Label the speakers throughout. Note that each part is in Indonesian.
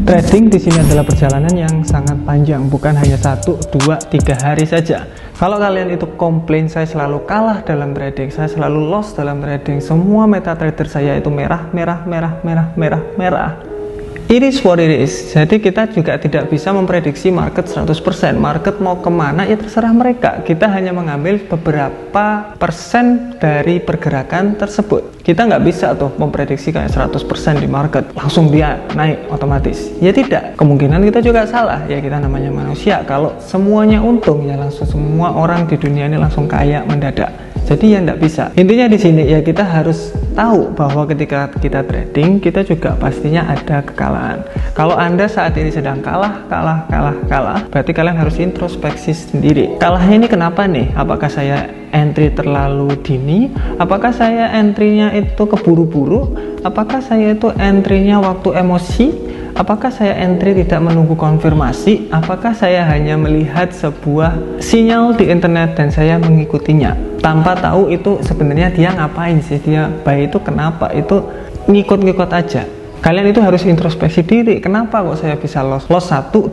Speaker 1: Trading di sini adalah perjalanan yang sangat panjang, bukan hanya 1, 2, 3 hari saja. Kalau kalian itu komplain saya selalu kalah dalam trading, saya selalu loss dalam trading, semua meta trader saya itu merah. It is what it is. Jadi kita juga tidak bisa memprediksi market 100%. Market mau kemana ya terserah mereka. Kita hanya mengambil beberapa persen dari pergerakan tersebut. Kita nggak bisa tuh memprediksi kayak 100% di market langsung dia naik otomatis. Ya tidak. Kemungkinan kita juga salah. Ya kita namanya manusia. Kalau semuanya untung ya langsung semua orang di dunia ini langsung kaya mendadak. Jadi ya nggak bisa. Intinya di sini ya kita harus tahu bahwa ketika kita trading kita juga pastinya ada kekalahan. Kalau Anda saat ini sedang kalah, berarti kalian harus introspeksi sendiri. Kalahnya ini kenapa nih? Apakah saya entry terlalu dini? Apakah saya entry-nya itu keburu-buru? Apakah saya itu entry-nya waktu emosi? Apakah saya entry tidak menunggu konfirmasi? Apakah saya hanya melihat sebuah sinyal di internet dan saya mengikutinya tanpa tahu itu sebenarnya dia ngapain sih, dia buy itu kenapa, itu ngikut-ngikut aja. Kalian itu harus introspeksi diri, kenapa kok saya bisa loss 1, 2,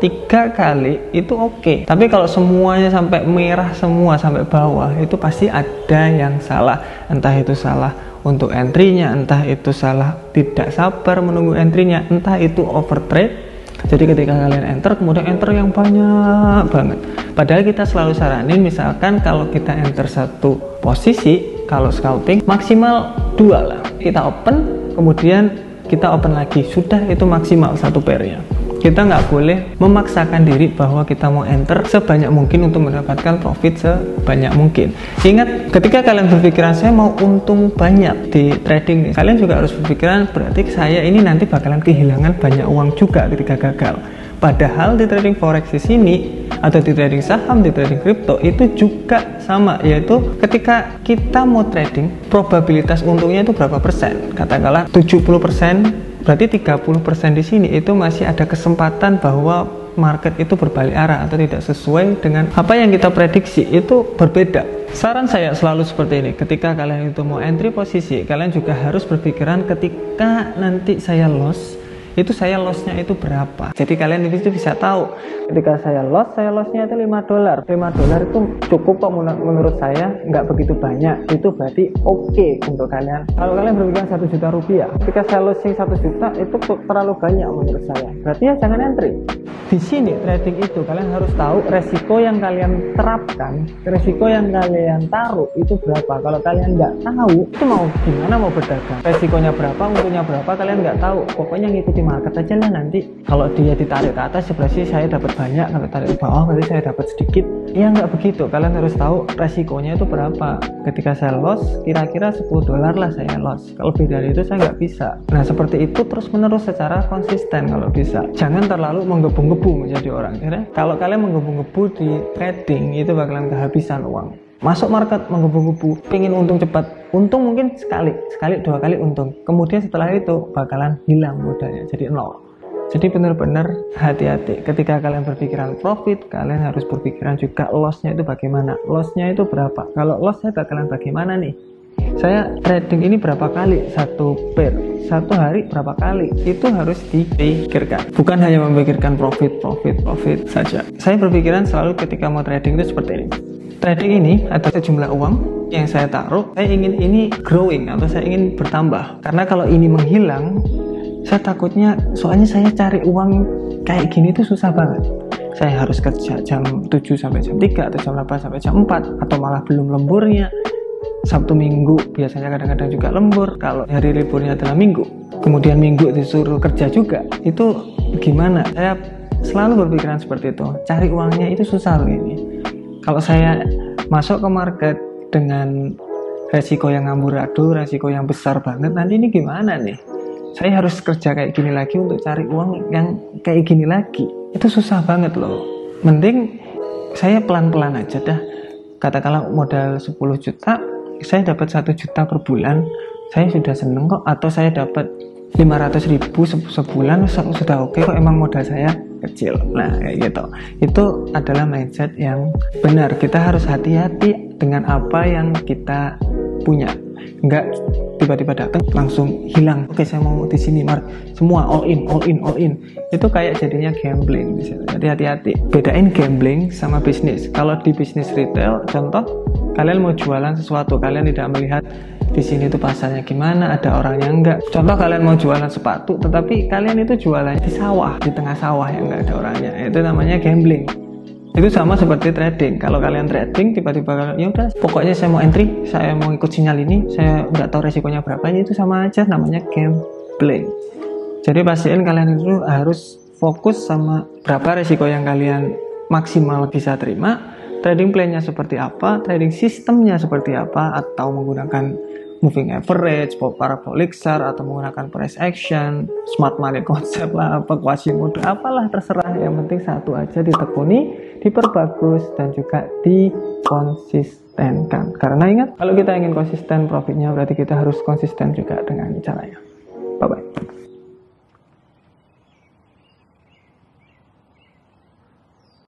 Speaker 1: 3 kali itu oke. Tapi kalau semuanya sampai merah semua sampai bawah, itu pasti ada yang salah. Entah itu salah untuk entry-nya, entah itu salah tidak sabar menunggu entry-nya, entah itu overtrade. Jadi ketika kalian enter, kemudian enter yang banyak banget. Padahal kita selalu saranin misalkan kalau kita enter satu posisi, kalau scalping maksimal 2 lah. Kita open, kemudian kita open lagi, sudah itu maksimal satu pairnya. Kita nggak boleh memaksakan diri bahwa kita mau enter sebanyak mungkin untuk mendapatkan profit sebanyak mungkin. Ingat, ketika kalian berpikiran saya mau untung banyak di trading nih, kalian juga harus berpikiran berarti saya ini nanti bakalan kehilangan banyak uang juga ketika gagal. Padahal di trading forex di sini atau di trading saham, di trading kripto itu juga sama, yaitu ketika kita mau trading probabilitas untungnya itu berapa persen? Katakanlah 70%. Berarti 30% di sini itu masih ada kesempatan bahwa market itu berbalik arah atau tidak sesuai dengan apa yang kita prediksi, itu berbeda. Saran saya selalu seperti ini, ketika kalian itu mau entry posisi, kalian juga harus berpikiran ketika nanti saya loss, itu saya lossnya itu berapa. Jadi kalian itu bisa tahu ketika saya lossnya itu $5. $5 itu cukup kok menurut saya, nggak begitu banyak. Itu berarti oke untuk kalian. Kalau kalian berpikiran 1 juta rupiah, ketika saya losing 1 juta itu terlalu banyak menurut saya, berarti ya jangan entry. Di sini trading itu kalian harus tahu resiko yang kalian terapkan, resiko yang kalian taruh itu berapa. Kalau kalian nggak tahu, itu mau gimana mau berdagang, resikonya berapa, untungnya berapa, kalian nggak tahu. Pokoknya ngikuti market aja lah. Nanti kalau dia ditarik ke atas berarti saya dapat banyak, kalau tarik ke bawah berarti saya dapat sedikit. Ya nggak begitu, kalian harus tahu resikonya itu berapa. Ketika saya loss kira-kira $10 lah saya loss, kalau lebih dari itu saya nggak bisa. Nah seperti itu terus menerus secara konsisten kalau bisa. Jangan terlalu menggebu-gebu menjadi orang. Kalau kalian menggebu-gebu di trading itu bakalan kehabisan uang. Masuk market menggebu-gebu, pengen untung cepat, untung mungkin sekali 2 kali untung, kemudian setelah itu bakalan hilang modalnya jadi 0. Jadi benar-benar hati-hati ketika kalian berpikiran profit, kalian harus berpikiran juga lossnya itu bagaimana, lossnya itu berapa. Kalau lossnya bakalan bagaimana nih, saya trading ini berapa kali satu pair, satu hari berapa kali, itu harus dipikirkan, bukan hanya memikirkan profit saja. Saya berpikiran selalu ketika mau trading itu seperti ini. Trading ini ada sejumlah uang yang saya taruh, saya ingin ini growing atau saya ingin bertambah. Karena kalau ini menghilang, saya takutnya, soalnya saya cari uang kayak gini tuh susah banget. Saya harus kerja jam 7 sampai jam 3 atau jam 8 sampai jam 4 atau malah belum lemburnya. Sabtu Minggu biasanya kadang-kadang juga lembur, kalau hari liburnya adalah Minggu. Kemudian Minggu disuruh kerja juga. Itu gimana? Saya selalu berpikiran seperti itu. Cari uangnya itu susah loh ini. Kalau saya masuk ke market dengan resiko yang amburadul, resiko yang besar banget, nanti ini gimana nih? Saya harus kerja kayak gini lagi untuk cari uang yang kayak gini lagi. Itu susah banget loh. Mending saya pelan-pelan aja dah. Katakanlah modal 10 juta, saya dapat 1 juta per bulan, saya sudah seneng kok. Atau saya dapat 500.000 sebulan sudah oke kok, emang modal saya kecil. Nah kayak gitu, itu adalah mindset yang benar. Kita harus hati-hati dengan apa yang kita punya, nggak tiba-tiba datang langsung hilang. Oke, saya mau di sini, semua all in. Itu kayak jadinya gambling. Jadi hati-hati, bedain gambling sama bisnis. Kalau di bisnis retail, contoh kalian mau jualan sesuatu, kalian tidak melihat di sini tuh pasarnya gimana, ada orangnya enggak. Contoh kalian mau jualan sepatu, tetapi kalian itu jualan di sawah, di tengah sawah yang enggak ada orangnya. Itu namanya gambling. Itu sama seperti trading. Kalau kalian trading, tiba-tiba kalian, ya udah, pokoknya saya mau entry, saya mau ikut sinyal ini, saya nggak tahu resikonya berapa, itu sama aja, namanya gambling. Jadi pastiin kalian itu harus fokus sama berapa resiko yang kalian maksimal bisa terima, trading plan-nya seperti apa, trading sistemnya seperti apa, atau menggunakan moving average, parabolic SAR, atau menggunakan price action, smart money concept lah, apa Quasimodo, apalah terserah. Yang penting satu aja ditekuni, diperbagus, dan juga dikonsistenkan. Karena ingat, kalau kita ingin konsisten profitnya, berarti kita harus konsisten juga dengan caranya. Bye-bye.